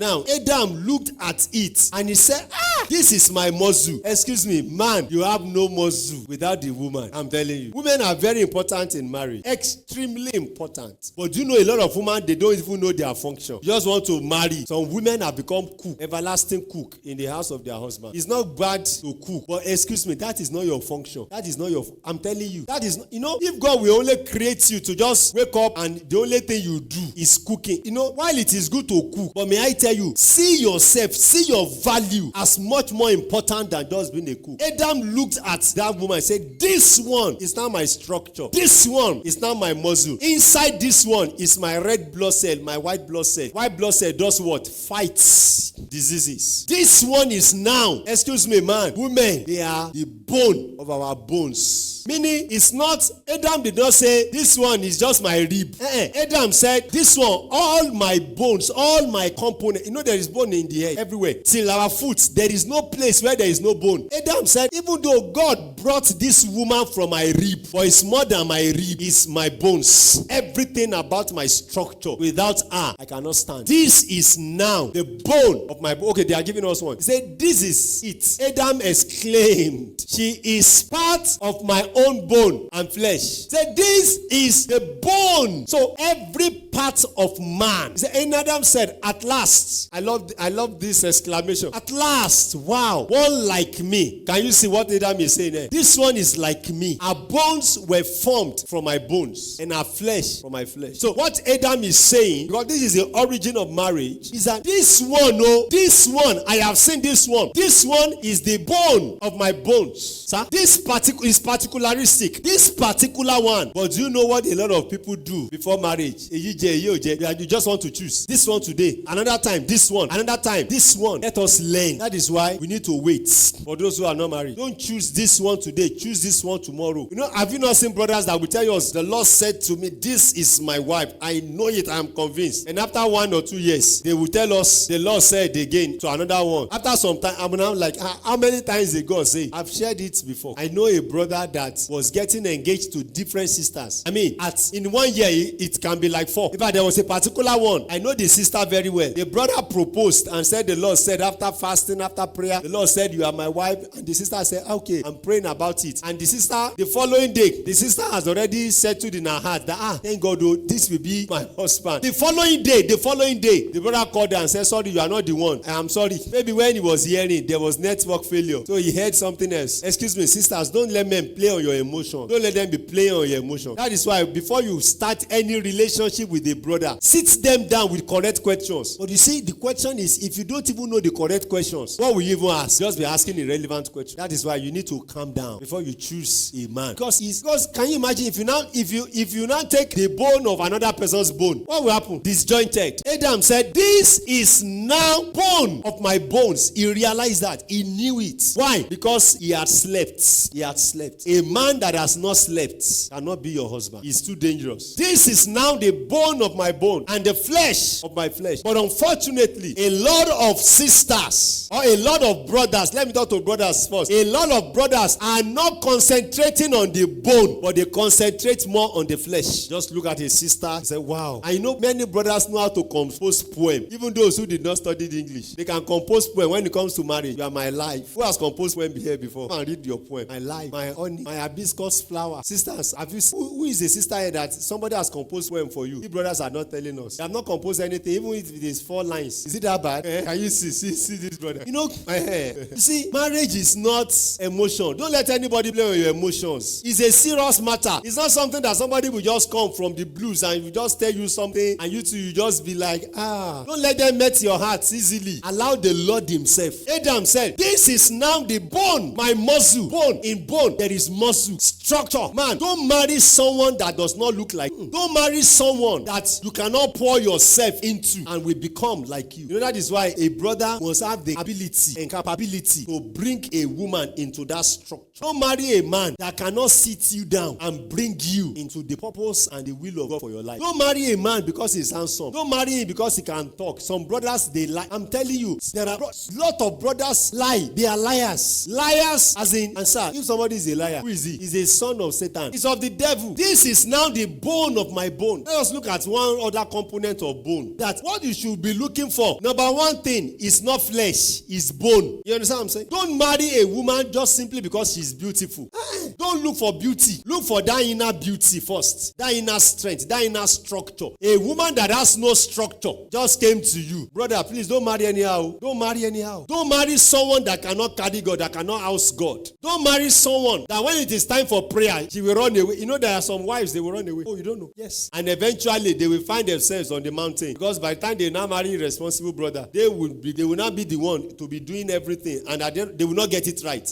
Now, Adam looked at it and he said, this is my muscle. Excuse me, man, you have no muscle without the woman. I'm telling you. Women are very important in marriage. Extremely important. But do you know a lot of women, they don't even know their function. You just want to marry. Some women have become cook, everlasting cook in the house of their husband. It's not bad to cook, but excuse me, that is not your function. That is not your, I'm telling you, that is not, if God will only create you to just wake up and the only thing you do is cooking. While it is good to cook, but may I tell you, see yourself, see your value as much more important than just being a cook. Adam looked at that woman and said, this one is not my structure. This one is not my muscle. Inside this one is my red blood cell, my white blood cell. White blood cell does what? Fights diseases. This one is now, excuse me, man, women, they are the bone of our bones. Meaning, it's not, Adam did not say, this one is just my rib. Adam said, this one, all my bones, all my components. There is bone in the head everywhere. Till our foot, there is no place where there is no bone. Adam said, even though God brought this woman from my rib, for it's more than my rib, it's my bones. Everything about my structure, without her, I cannot stand. This is now the bone of my bone. Okay, they are giving us one. He said, this is it. Adam exclaimed, she is part of my own bone and flesh. He said, this is the bone. So every part of man. He said, and Adam said, at last. I love this exclamation. At last, wow, one like me. Can you see what Adam is saying there? This one is like me. Our bones were formed from my bones and our flesh from my flesh. So what Adam is saying, because this is the origin of marriage, is that this one, I have seen this one. This one is the bone of my bones. Sir? This is particularistic. This particular one. But do you know what a lot of people do before marriage? You just want to choose. This one today, another time, this one, another time, this one. Let us learn. That is why we need to wait. For those who are not married, don't choose this one today, choose this one tomorrow. Have you not seen brothers that will tell you, the Lord said to me, this is my wife. I know it, I am convinced. And after 1 or 2 years, they will tell us, the Lord said again to another one. After some time, I'm now like, how many times did God say? I've shared it before. I know a brother that was getting engaged to different sisters. I mean, in 1 year, it can be like 4. In fact, there was a particular one. I know the sister very well. The brother proposed and said, the Lord said, after fasting, after prayer, the Lord said, you are my wife. And the sister said, okay, I'm praying about it. And the sister, the following day, the sister has already settled in her heart that, thank God, this will be my husband. The following day, the brother called her and said, sorry, you are not the one. I am sorry. Maybe when he was hearing, there was network failure. So he heard something else. Excuse me, sisters, don't let men play on your emotion. Don't let them be playing on your emotion. That is why before you start any relationship with a brother, sit them down with correct questions. But you see, the question is, if you don't even know the correct questions, what will you even ask? Just be asking irrelevant questions. That is why you need to calm down before you choose a man. Because can you imagine if you now take the bone of another person's bone, what will happen? Disjointed. Adam said, this is now bone of my bones. He realized that. He knew it. Why? Because he had slept. He had slept. A man that has not slept cannot be your husband. He's too dangerous. This is now the bone of my bone and the flesh of my flesh. But unfortunately, a lot of sisters or a lot of brothers, let me talk to brothers first. A lot of brothers are not concentrating on the bone, but they concentrate more on the flesh. Just look at a sister and say, wow. I know many brothers know how to compose poem. Even those who did not study English, they can compose poem. When it comes to marriage, you are my life. Who has composed poem here before? Come and read your poem. My life, my honey, my hibiscus flower. Sisters, have you seen, who is the sister here that somebody has composed poem for you? You brothers are not telling us. They have not composed anything, even if it is 4 lines. Is it that bad? Can you see this brother? You see, marriage is not emotion. Don't let anybody play on your emotions. It's a serious matter. It's not something that somebody will just come from the blues and will just tell you something and you just be like, Don't let them melt your hearts easily. Allow the Lord himself. Adam said, this is now the bone, my muscle. Bone. In bone, there is muscle. Structure. Man, don't marry someone that does not look like you. Don't marry someone that you cannot pour yourself into and will become like you. That is why a brother must have the ability and capability to bring a woman into that structure. Don't marry a man that cannot sit you down and bring you into the purpose and the will of God for your life. Don't marry a man because he's handsome. Don't marry him because he can talk. Some brothers, they lie. I'm telling you, there are a lot of brothers lie. They are liars. Liars as in, and sir, if somebody is a liar, who is he? He's a son of Satan. He's of the devil. This is now the bone of my bone. Let us look at at one other component of bone. That what you should be looking for, number one thing is not flesh, is bone. You understand what I'm saying? Don't marry a woman just simply because she's beautiful. Don't look for beauty. Look for that inner beauty first. That inner strength, that inner structure. A woman that has no structure just came to you. Brother, please don't marry anyhow. Don't marry anyhow. Don't marry someone that cannot carry God, that cannot house God. Don't marry someone that when it is time for prayer, she will run away. You know there are some wives, they will run away. Oh, you don't know? Yes. And eventually they will find themselves on the mountain. Because by the time they now marry a responsible brother, they will not be the one to be doing everything, and they will not get it right.